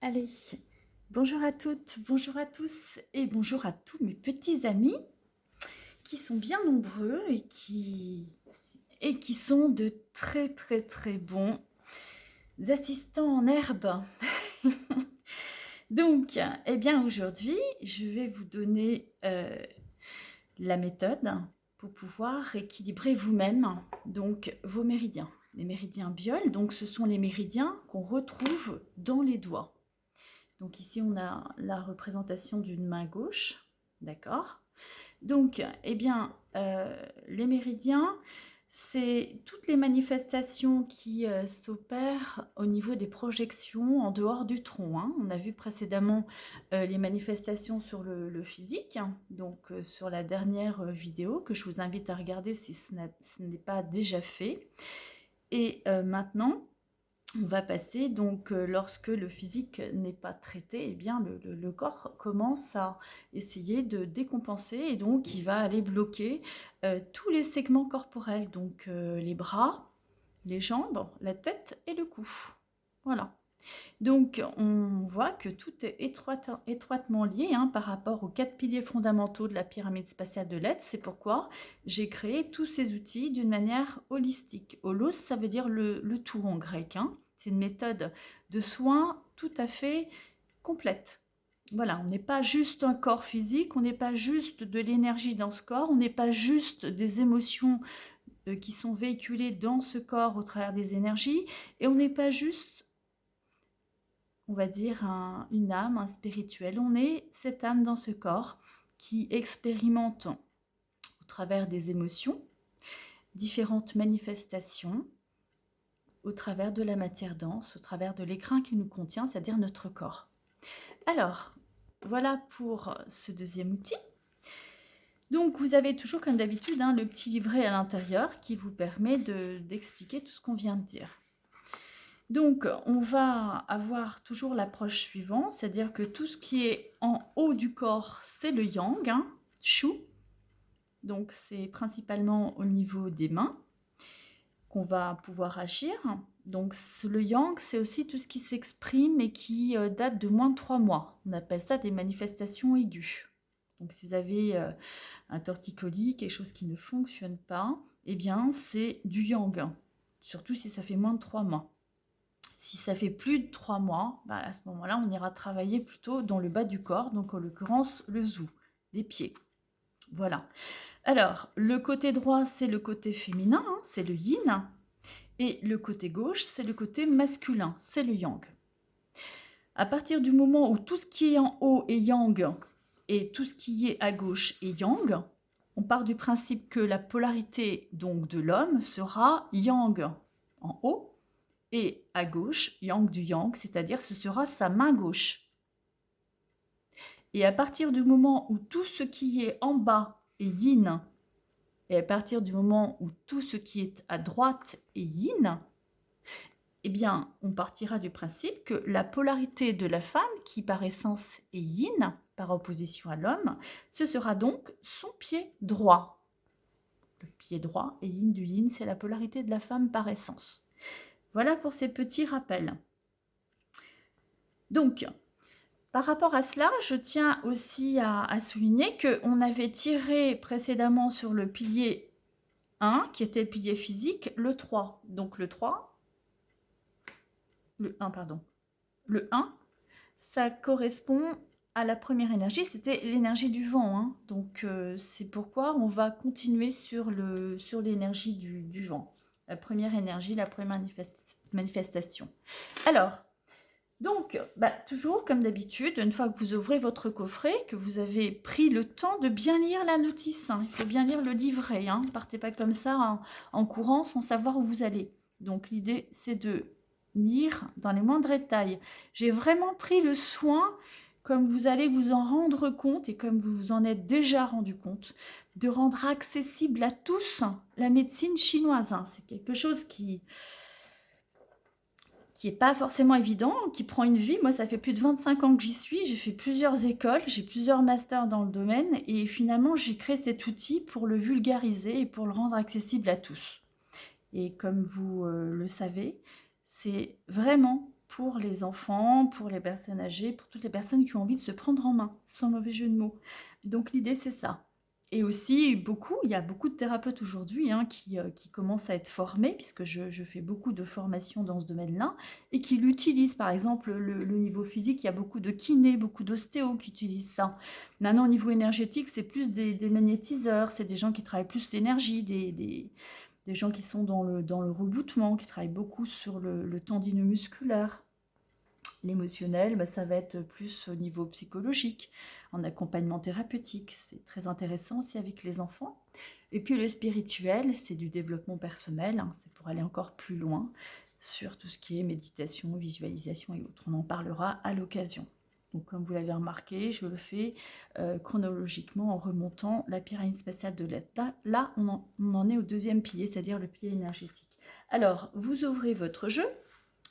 Allez, bonjour à toutes, bonjour à tous et bonjour à tous mes petits amis qui sont bien nombreux et qui sont de très bons assistants en herbe. Donc, eh bien aujourd'hui, je vais vous donner la méthode pour pouvoir équilibrer vous-même donc vos méridiens. Les méridiens biol, donc ce sont les méridiens qu'on retrouve dans les doigts. Donc ici, on a la représentation d'une main gauche, d'accord? Donc, eh bien, les méridiens, c'est toutes les manifestations qui s'opèrent au niveau des projections en dehors du tronc, hein. On a vu précédemment les manifestations sur le physique, hein, donc sur la dernière vidéo que je vous invite à regarder si ce n'est pas déjà fait. Et maintenant, on va passer donc lorsque le physique n'est pas traité, eh bien le corps commence à essayer de décompenser et donc il va aller bloquer tous les segments corporels, donc les bras, les jambes, la tête et le cou. Voilà. Donc on voit que tout est étroitement lié hein, par rapport aux 4 piliers fondamentaux de la pyramide spatiale de l'être. C'est pourquoi j'ai créé tous ces outils d'une manière holistique. Holos, ça veut dire le tout en grec, hein. C'est une méthode de soins tout à fait complète. Voilà, on n'est pas juste un corps physique, on n'est pas juste de l'énergie dans ce corps, on n'est pas juste des émotions qui sont véhiculées dans ce corps au travers des énergies, et on n'est pas juste, on va dire, une âme, un spirituel. On est cette âme dans ce corps qui expérimente au travers des émotions, différentes manifestations, au travers de la matière dense, au travers de l'écrin qui nous contient, c'est-à-dire notre corps. Alors, voilà pour ce deuxième outil. Donc, vous avez toujours, comme d'habitude, hein, le petit livret à l'intérieur qui vous permet d'expliquer tout ce qu'on vient de dire. Donc, on va avoir toujours l'approche suivante, c'est-à-dire que tout ce qui est en haut du corps, c'est le yang, hein, Shu. Donc, c'est principalement au niveau des mains qu'on va pouvoir agir. Donc, le yang, c'est aussi tout ce qui s'exprime et qui date de moins de 3 mois. On appelle ça des manifestations aiguës. Donc, si vous avez un torticolis, quelque chose qui ne fonctionne pas, eh bien, c'est du yang, surtout si ça fait moins de 3 mois. Si ça fait plus de 3 mois, bah à ce moment-là, on ira travailler plutôt dans le bas du corps, donc en l'occurrence le zou, les pieds. Voilà. Alors, le côté droit, c'est le côté féminin, hein, c'est le yin, et le côté gauche, c'est le côté masculin, c'est le yang. À partir du moment où tout ce qui est en haut est yang et tout ce qui est à gauche est yang, on part du principe que la polarité donc de l'homme sera yang en haut et à gauche, yang du yang, c'est-à-dire ce sera sa main gauche. Et à partir du moment où tout ce qui est en bas est yin, et à partir du moment où tout ce qui est à droite est yin, eh bien, on partira du principe que la polarité de la femme, qui par essence est yin, par opposition à l'homme, ce sera donc son pied droit. Le pied droit est yin du yin, c'est la polarité de la femme par essence. Voilà pour ces petits rappels. Donc, par rapport à cela, je tiens aussi à souligner qu'on avait tiré précédemment sur le pilier 1, qui était le pilier physique, le 3. Donc le 1, ça correspond à la première énergie, c'était l'énergie du vent, hein. Donc c'est pourquoi on va continuer sur l'énergie du vent. La première énergie, la première manifestation. Alors, donc, toujours comme d'habitude, une fois que vous ouvrez votre coffret, que vous avez pris le temps de bien lire la notice, hein, il faut bien lire le livret, hein, ne partez pas comme ça en courant sans savoir où vous allez. Donc l'idée, c'est de lire dans les moindres détails. J'ai vraiment pris le soin, comme vous allez vous en rendre compte et comme vous vous en êtes déjà rendu compte, de rendre accessible à tous la médecine chinoise, hein. C'est quelque chose qui n'est pas forcément évident, qui prend une vie. Moi, ça fait plus de 25 ans que j'y suis, j'ai fait plusieurs écoles, j'ai plusieurs masters dans le domaine, et finalement, j'ai créé cet outil pour le vulgariser et pour le rendre accessible à tous. Et comme vous le savez, c'est vraiment pour les enfants, pour les personnes âgées, pour toutes les personnes qui ont envie de se prendre en main, sans mauvais jeu de mots. Donc l'idée, c'est ça. Et aussi, il y a beaucoup de thérapeutes aujourd'hui qui commencent à être formés, puisque je fais beaucoup de formations dans ce domaine-là, et qui l'utilisent. Par exemple, le niveau physique, il y a beaucoup de kinés, beaucoup d'ostéos qui utilisent ça. Maintenant, au niveau énergétique, c'est plus des magnétiseurs, c'est des gens qui travaillent plus l'énergie, des gens qui sont dans le reboutement, qui travaillent beaucoup sur le tendineux musculaire. L'émotionnel, ça va être plus au niveau psychologique, en accompagnement thérapeutique. C'est très intéressant aussi avec les enfants. Et puis le spirituel, c'est du développement personnel, c'est pour aller encore plus loin sur tout ce qui est méditation, visualisation et autres. On en parlera à l'occasion. Donc comme vous l'avez remarqué, je le fais chronologiquement en remontant la pyramide spatiale de l'État. Là, on en est au deuxième pilier, c'est-à-dire le pilier énergétique. Alors, vous ouvrez votre jeu.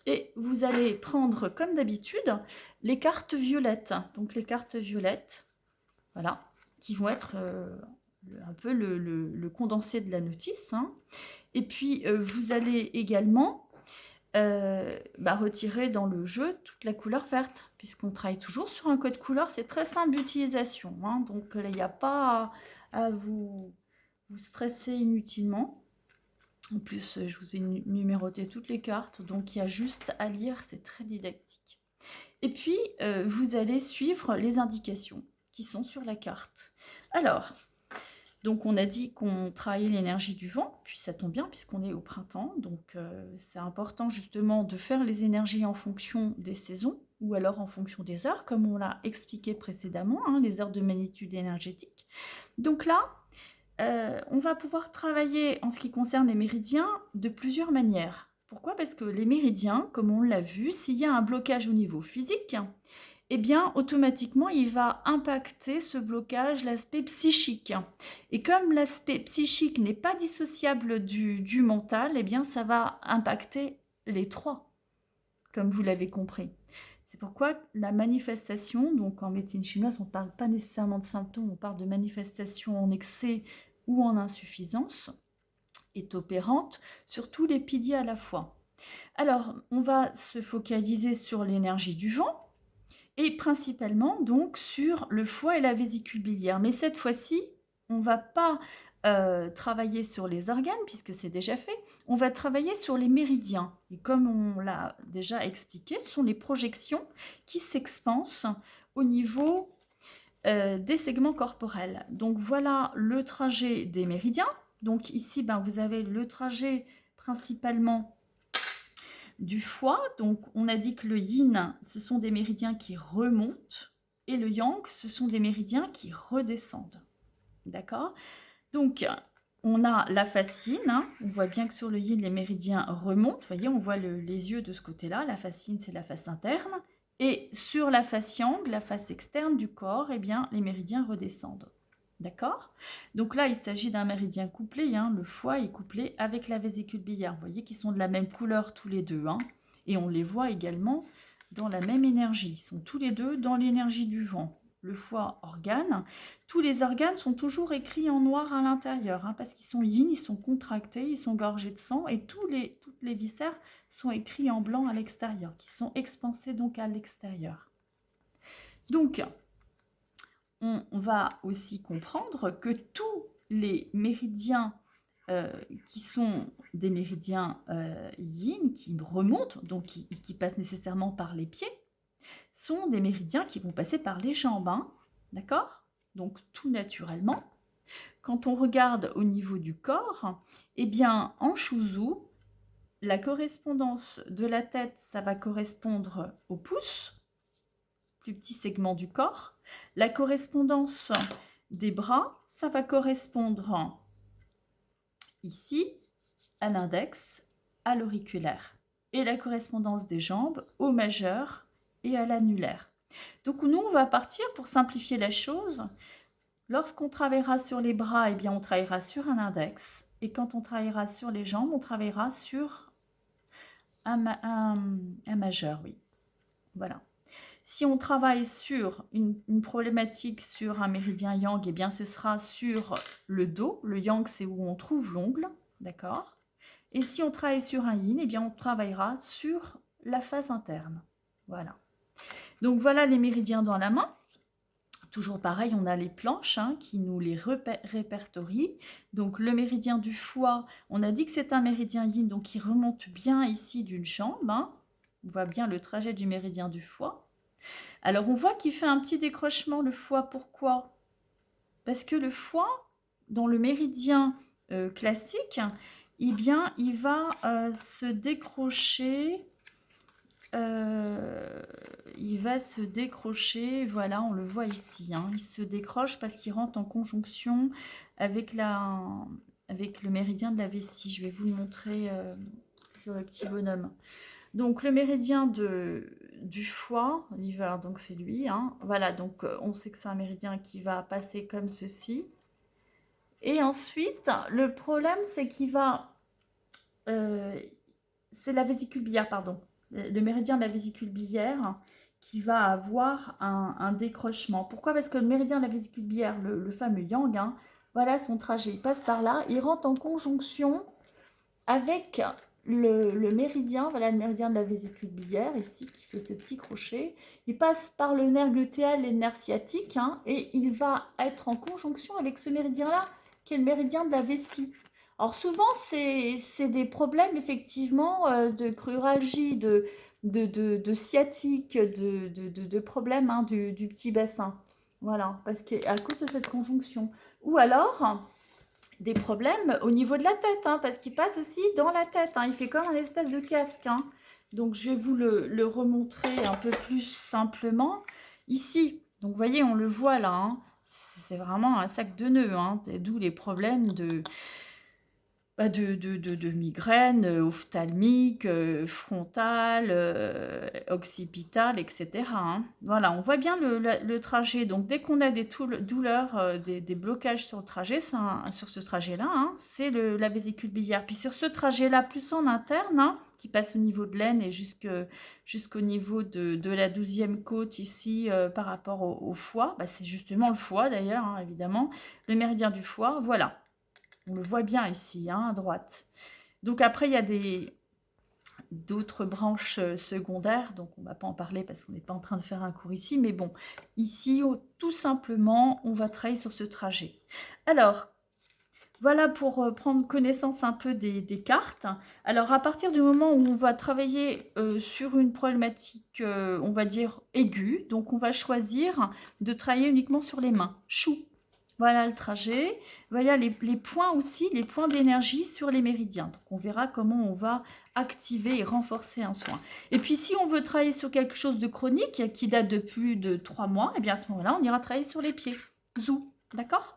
Et vous allez prendre, comme d'habitude, les cartes violettes. Donc les cartes violettes, voilà, qui vont être un peu le condensé de la notice. Et puis, vous allez également retirer dans le jeu toute la couleur verte, puisqu'on travaille toujours sur un code couleur. C'est très simple d'utilisation. Donc, il n'y a pas à vous stresser inutilement. En plus, je vous ai numéroté toutes les cartes, donc il y a juste à lire, c'est très didactique. Et puis, vous allez suivre les indications qui sont sur la carte. Alors, donc on a dit qu'on travaillait l'énergie du vent, puis ça tombe bien puisqu'on est au printemps, donc c'est important justement de faire les énergies en fonction des saisons, ou alors en fonction des heures, comme on l'a expliqué précédemment, les heures de magnitude énergétique. Donc là, on va pouvoir travailler en ce qui concerne les méridiens de plusieurs manières. Pourquoi? Parce que les méridiens, comme on l'a vu, s'il y a un blocage au niveau physique, eh bien, automatiquement, il va impacter ce blocage l'aspect psychique. Et comme l'aspect psychique n'est pas dissociable du mental, eh bien, ça va impacter les trois, comme vous l'avez compris. C'est pourquoi la manifestation, donc en médecine chinoise, on ne parle pas nécessairement de symptômes, on parle de manifestation en excès ou en insuffisance, est opérante sur tous les piliers à la fois. Alors, on va se focaliser sur l'énergie du vent et principalement donc sur le foie et la vésicule biliaire. Mais cette fois-ci, on ne va pas travailler sur les organes puisque c'est déjà fait, on va travailler sur les méridiens. Et comme on l'a déjà expliqué, ce sont les projections qui s'expansent au niveau des segments corporels. Donc voilà le trajet des méridiens. Donc ici, vous avez le trajet principalement du foie. Donc on a dit que le yin, ce sont des méridiens qui remontent et le yang, ce sont des méridiens qui redescendent. D'accord? Donc on a la fascine, on voit bien que sur le yin, les méridiens remontent. Vous voyez, on voit les yeux de ce côté-là. La fascine, c'est la face interne. Et sur la face yang, la face externe du corps, eh bien, les méridiens redescendent. D'accord? Donc là, il s'agit d'un méridien couplé. Le foie est couplé avec la vésicule biliaire. Vous voyez qu'ils sont de la même couleur tous les deux. Et on les voit également dans la même énergie. Ils sont tous les deux dans l'énergie du vent. Le foie, organe. Tous les organes sont toujours écrits en noir à l'intérieur, parce qu'ils sont yin, ils sont contractés, ils sont gorgés de sang, et toutes les viscères sont écrits en blanc à l'extérieur, qui sont expansés donc à l'extérieur. Donc, on va aussi comprendre que tous les méridiens qui sont des méridiens yin, qui remontent, donc qui passent nécessairement par les pieds, sont des méridiens qui vont passer par les jambes, d'accord? Donc tout naturellement. Quand on regarde au niveau du corps, eh bien en Shuzhou, la correspondance de la tête, ça va correspondre au pouce, plus petit segment du corps. La correspondance des bras, ça va correspondre ici à l'index, à l'auriculaire. Et la correspondance des jambes au majeur et à l'annulaire. Donc nous, on va partir pour simplifier la chose. Lorsqu'on travaillera sur les bras, eh bien, on travaillera sur un index. Et quand on travaillera sur les jambes, on travaillera sur un majeur, oui. Voilà. Si on travaille sur une problématique sur un méridien yang, eh bien, ce sera sur le dos. Le yang, c'est où on trouve l'ongle, d'accord? Et si on travaille sur un yin, eh bien, on travaillera sur la phase interne. Voilà. Donc voilà les méridiens dans la main. Toujours pareil, on a les planches qui nous les répertorient. Donc le méridien du foie, on a dit que c'est un méridien yin, donc il remonte bien ici d'une jambe. On voit bien le trajet du méridien du foie. Alors on voit qu'il fait un petit décrochement le foie. Pourquoi? Parce que le foie, dans le méridien classique, eh bien, il va se décrocher. Il va se décrocher, voilà, on le voit ici. Il se décroche parce qu'il rentre en conjonction avec, avec le méridien de la vessie. Je vais vous le montrer sur le petit bonhomme. Donc le méridien du foie, l'hiver, donc c'est lui. Voilà, donc on sait que c'est un méridien qui va passer comme ceci. Et ensuite, le problème, c'est qu'il va... c'est la vésicule biliaire, pardon. Le méridien de la vésicule biliaire qui va avoir un décrochement. Pourquoi? Parce que le méridien de la vésicule biliaire, le fameux yang, voilà son trajet. Il passe par là, il rentre en conjonction avec le méridien, voilà le méridien de la vésicule biliaire, ici, qui fait ce petit crochet. Il passe par le nerf glutéal et le nerf sciatique, et il va être en conjonction avec ce méridien-là, qui est le méridien de la vessie. Alors souvent, c'est des problèmes, effectivement, de cruralgie, de sciatique, de problèmes du petit bassin. Voilà, parce qu'à cause de cette conjonction. Ou alors, des problèmes au niveau de la tête, parce qu'il passe aussi dans la tête. Il fait comme un espèce de casque. Donc, je vais vous le remontrer un peu plus simplement. Ici, donc vous voyez, on le voit là. C'est vraiment un sac de nœuds. D'où les problèmes de migraines ophtalmiques, frontales, occipitales, etc. Voilà, on voit bien le trajet. Donc, dès qu'on a des douleurs, des blocages sur le trajet, sur ce trajet-là, c'est la vésicule biliaire. Puis sur ce trajet-là, plus en interne, qui passe au niveau de l'aine et jusqu'au niveau de la 12e côte ici par rapport au foie, c'est justement le foie d'ailleurs, évidemment, le méridien du foie, voilà. On le voit bien ici, à droite. Donc après, il y a d'autres branches secondaires, donc on ne va pas en parler parce qu'on n'est pas en train de faire un cours ici, mais bon, ici, tout simplement, on va travailler sur ce trajet. Alors, voilà pour prendre connaissance un peu des cartes. Alors, à partir du moment où on va travailler sur une problématique, on va dire, aiguë, donc on va choisir de travailler uniquement sur les mains. Chou. Voilà le trajet. Voilà les points aussi, les points d'énergie sur les méridiens. Donc, on verra comment on va activer et renforcer un soin. Et puis, si on veut travailler sur quelque chose de chronique qui date de plus de 3 mois, eh bien, à ce moment-là, on ira travailler sur les pieds. Zou, d'accord?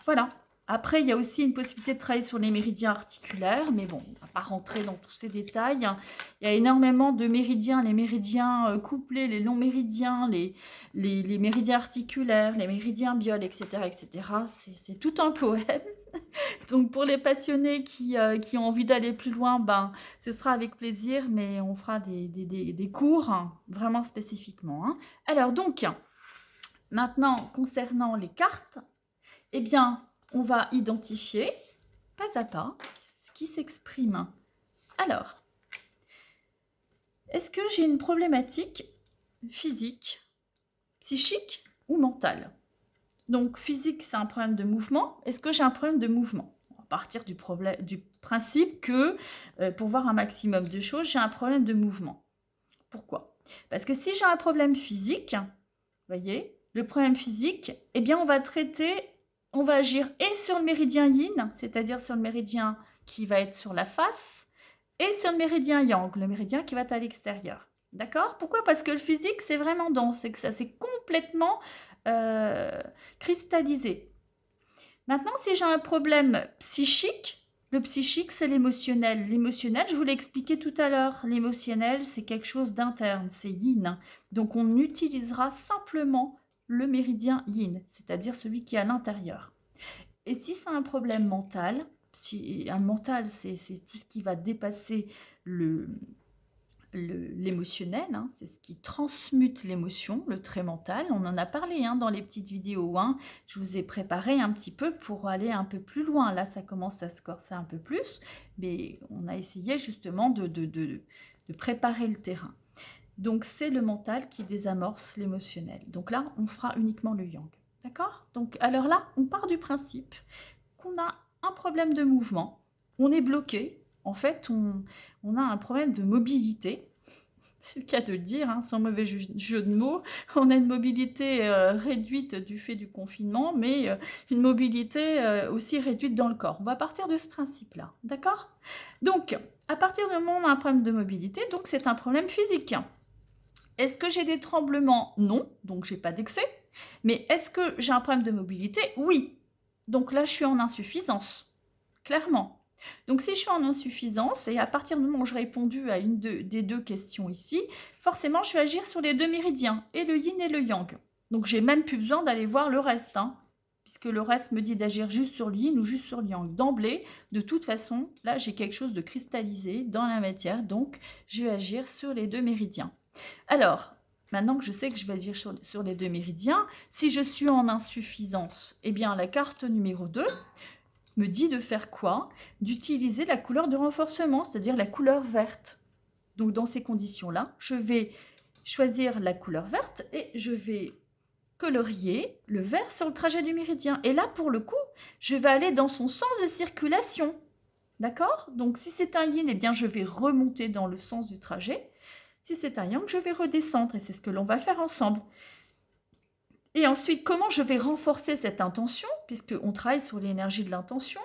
Voilà. Après, il y a aussi une possibilité de travailler sur les méridiens articulaires, mais bon, on ne va pas rentrer dans tous ces détails. Il y a énormément de méridiens, les méridiens couplés, les longs méridiens, les méridiens articulaires, les méridiens bioles, etc. etc. C'est tout un poème. Donc, pour les passionnés qui ont envie d'aller plus loin, ce sera avec plaisir, mais on fera des cours vraiment spécifiquement. Alors, donc, maintenant, concernant les cartes, eh bien, on va identifier, pas à pas, ce qui s'exprime. Alors, est-ce que j'ai une problématique physique, psychique ou mentale? Donc, physique, c'est un problème de mouvement. Est-ce que j'ai un problème de mouvement? On va partir du principe que, pour voir un maximum de choses, j'ai un problème de mouvement. Pourquoi? Parce que si j'ai un problème physique, vous voyez, le problème physique, eh bien, on va agir et sur le méridien yin, c'est-à-dire sur le méridien qui va être sur la face, et sur le méridien yang, le méridien qui va être à l'extérieur. D'accord? Pourquoi? Parce que le physique, c'est vraiment dense, c'est que ça s'est complètement cristallisé. Maintenant, si j'ai un problème psychique, le psychique, c'est l'émotionnel. L'émotionnel, je vous l'ai expliqué tout à l'heure, l'émotionnel, c'est quelque chose d'interne, c'est yin. Donc, on utilisera simplement le méridien yin, c'est-à-dire celui qui est à l'intérieur. Et si c'est un problème mental, un mental, c'est tout ce qui va dépasser l'émotionnel, c'est ce qui transmute l'émotion, le trait mental. On en a parlé dans les petites vidéos. Je vous ai préparé un petit peu pour aller un peu plus loin. Là, ça commence à se corser un peu plus, mais on a essayé justement de de préparer le terrain. Donc, c'est le mental qui désamorce l'émotionnel. Donc là, on fera uniquement le yang. D'accord? Donc, alors là, on part du principe qu'on a un problème de mouvement. On est bloqué. En fait, on a un problème de mobilité. C'est le cas de le dire, hein, sans mauvais jeu de mots. On a une mobilité réduite du fait du confinement, mais une mobilité aussi réduite dans le corps. On va partir de ce principe-là, d'accord? Donc, à partir du moment où on a un problème de mobilité, donc c'est un problème physique. Est-ce que j'ai des tremblements? Non, donc j'ai pas d'excès. Mais est-ce que j'ai un problème de mobilité? Oui. Donc là, je suis en insuffisance, clairement. Donc, si je suis en insuffisance, et à partir du moment où j'ai répondu à une des deux questions ici, forcément, je vais agir sur les deux méridiens, et le yin et le yang. Donc, j'ai même plus besoin d'aller voir le reste, hein, puisque le reste me dit d'agir juste sur le yin ou juste sur le yang. D'emblée, de toute façon, là, j'ai quelque chose de cristallisé dans la matière, donc je vais agir sur les deux méridiens. Alors, maintenant que je sais que je vais agir sur les deux méridiens, si je suis en insuffisance, eh bien, la carte numéro 2... me dit de faire quoi? D'utiliser la couleur de renforcement, c'est-à-dire la couleur verte. Donc, dans ces conditions-là, je vais choisir la couleur verte et je vais colorier le vert sur le trajet du méridien. Et là, pour le coup, je vais aller dans son sens de circulation. D'accord? Donc, si c'est un yin, eh bien, je vais remonter dans le sens du trajet. Si c'est un yang, je vais redescendre. Et c'est ce que l'on va faire ensemble. Et ensuite, comment je vais renforcer cette intention, puisqu'on travaille sur l'énergie de l'intention?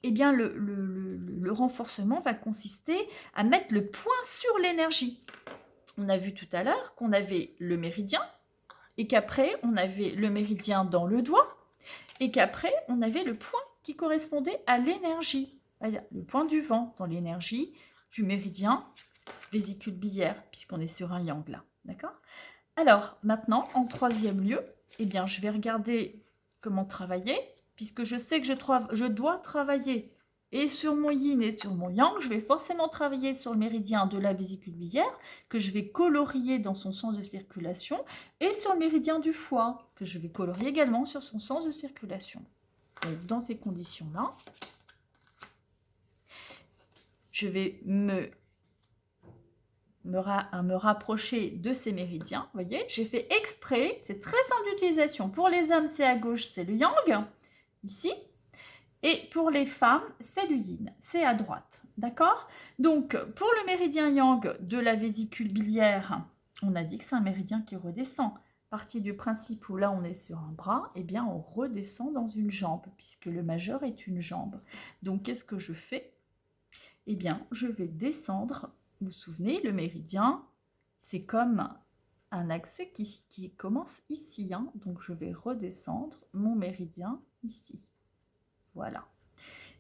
Eh bien, le renforcement va consister à mettre le point sur l'énergie. On a vu tout à l'heure qu'on avait le méridien, et qu'après, on avait le méridien dans le doigt, et qu'après, on avait le point qui correspondait à l'énergie. Le point du vent dans l'énergie du méridien vésicule biliaire, puisqu'on est sur un yang là. D'accord? Alors, maintenant, en troisième lieu, eh bien, je vais regarder comment travailler, puisque je sais que je dois travailler et sur mon yin et sur mon yang. Je vais forcément travailler sur le méridien de la vésicule biliaire, que je vais colorier dans son sens de circulation, et sur le méridien du foie, que je vais colorier également sur son sens de circulation. Donc, dans ces conditions-là, je vais me rapprocher de ces méridiens. Vous voyez, j'ai fait exprès, c'est très simple d'utilisation. Pour les hommes, c'est à gauche, c'est le yang, ici. Et pour les femmes, c'est le yin, c'est à droite. D'accord? Donc, pour le méridien yang de la vésicule biliaire, on a dit que c'est un méridien qui redescend. Partie du principe où là, on est sur un bras, eh bien, on redescend dans une jambe, puisque le majeur est une jambe. Donc, qu'est-ce que je fais? Eh bien, je vais descendre. Vous vous souvenez, le méridien, c'est comme un accès qui commence ici. Hein. Donc, je vais redescendre mon méridien ici. Voilà.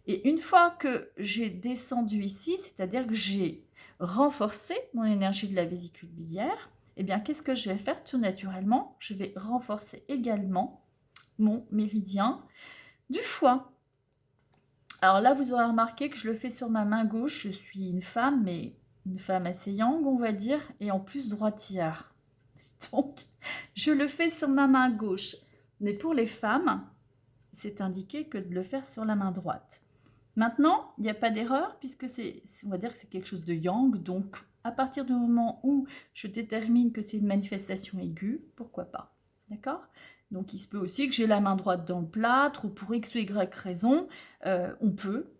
Et une fois que j'ai descendu ici, c'est-à-dire que j'ai renforcé mon énergie de la vésicule biliaire, eh bien, qu'est-ce que je vais faire tout naturellement? Je vais renforcer également mon méridien du foie. Alors là, vous aurez remarqué que je le fais sur ma main gauche. Je suis une femme, mais une femme assez yang, on va dire, et en plus droitière. Donc, je le fais sur ma main gauche. Mais pour les femmes, c'est indiqué que de le faire sur la main droite. Maintenant, il n'y a pas d'erreur, puisque on va dire que c'est quelque chose de yang. Donc, à partir du moment où je détermine que c'est une manifestation aiguë, pourquoi pas? D'accord? Donc, il se peut aussi que j'ai la main droite dans le plâtre, ou pour X ou Y raison, on peut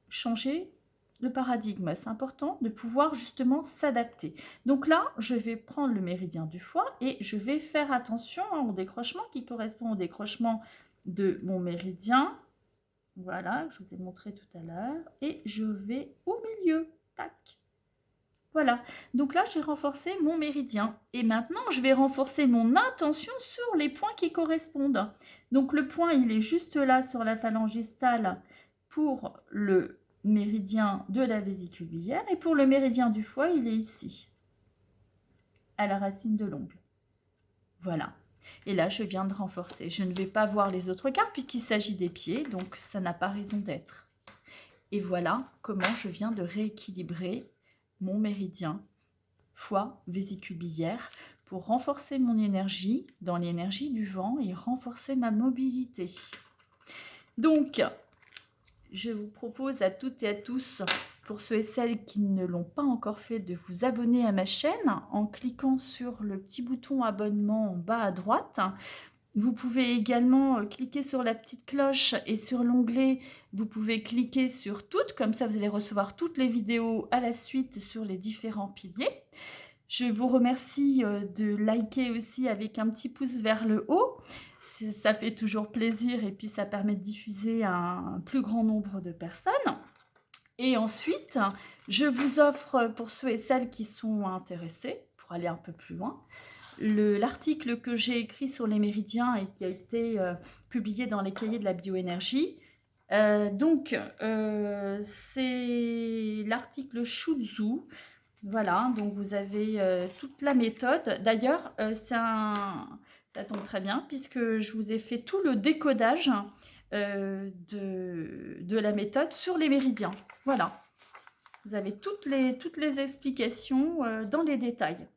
changer le paradigme. C'est important de pouvoir justement s'adapter. Donc là, je vais prendre le méridien du foie et je vais faire attention au décrochement qui correspond au décrochement de mon méridien. Voilà, je vous ai montré tout à l'heure. Et je vais au milieu. Tac. Voilà. Donc là, j'ai renforcé mon méridien. Et maintenant, je vais renforcer mon intention sur les points qui correspondent. Donc le point, il est juste là sur la phalange distale pour le méridien de la vésicule biliaire. Et pour le méridien du foie, il est ici, à la racine de l'ongle. Voilà. Et là, je viens de renforcer. Je ne vais pas voir les autres cartes puisqu'il s'agit des pieds, donc ça n'a pas raison d'être. Et voilà comment je viens de rééquilibrer mon méridien foie, vésicule biliaire pour renforcer mon énergie dans l'énergie du vent et renforcer ma mobilité. Donc, je vous propose à toutes et à tous pour ceux et celles qui ne l'ont pas encore fait, de vous abonner à ma chaîne en cliquant sur le petit bouton abonnement en bas à droite. Vous pouvez également cliquer sur la petite cloche et sur l'onglet, vous pouvez cliquer sur toutes, comme ça vous allez recevoir toutes les vidéos à la suite sur les différents piliers. Je vous remercie de liker aussi avec un petit pouce vers le haut. Ça fait toujours plaisir et puis ça permet de diffuser à un plus grand nombre de personnes. Et ensuite, je vous offre, pour ceux et celles qui sont intéressés, pour aller un peu plus loin, l'article que j'ai écrit sur les méridiens et qui a été publié dans les cahiers de la bioénergie. C'est l'article Shuzu. Voilà, donc vous avez toute la méthode. D'ailleurs, ça tombe très bien puisque je vous ai fait tout le décodage de la méthode sur les méridiens. Voilà, vous avez toutes les explications dans les détails.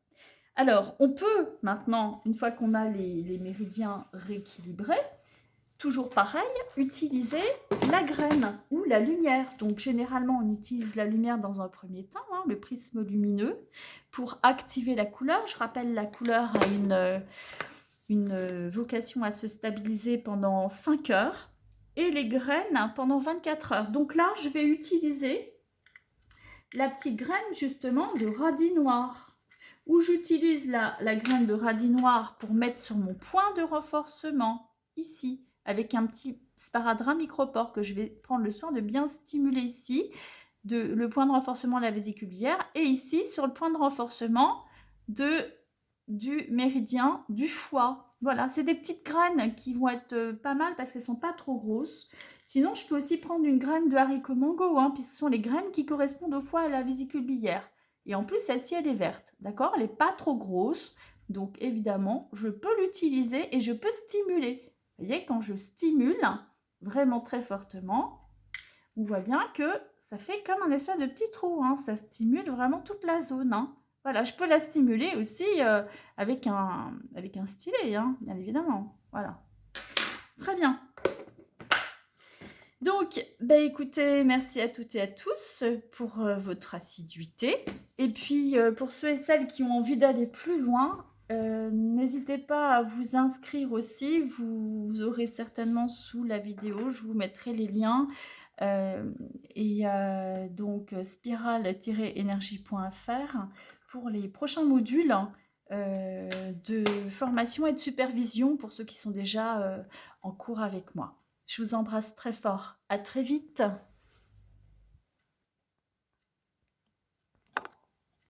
Alors, on peut maintenant, une fois qu'on a les méridiens rééquilibrés, toujours pareil, utiliser la graine ou la lumière. Donc, généralement, on utilise la lumière dans un premier temps, hein, le prisme lumineux, pour activer la couleur. Je rappelle, la couleur a une vocation à se stabiliser pendant 5 heures et les graines pendant 24 heures. Donc là, je vais utiliser la petite graine, justement, de radis noir, où j'utilise la graine de radis noir pour mettre sur mon point de renforcement, ici, avec un petit sparadrap micropore que je vais prendre le soin de bien stimuler ici, le point de renforcement de la vésicule biliaire, et ici, sur le point de renforcement du méridien du foie. Voilà, c'est des petites graines qui vont être pas mal parce qu'elles ne sont pas trop grosses. Sinon, je peux aussi prendre une graine de haricot mango, hein, puisque ce sont les graines qui correspondent au foie et à la vésicule biliaire. Et en plus, celle-ci, elle est verte, d'accord? Elle n'est pas trop grosse, donc évidemment, je peux l'utiliser et je peux stimuler. Vous voyez, quand je stimule vraiment très fortement, on voit bien que ça fait comme un espèce de petit trou, hein. Ça stimule vraiment toute la zone, hein. Voilà, je peux la stimuler aussi avec un stylet, hein, bien évidemment. Voilà, très bien. Donc, écoutez, merci à toutes et à tous pour votre assiduité. Et puis, pour ceux et celles qui ont envie d'aller plus loin, n'hésitez pas à vous inscrire aussi. Vous aurez certainement sous la vidéo, je vous mettrai les liens. Donc, spiral-énergie.fr pour les prochains modules de formation et de supervision pour ceux qui sont déjà en cours avec moi. Je vous embrasse très fort. À très vite.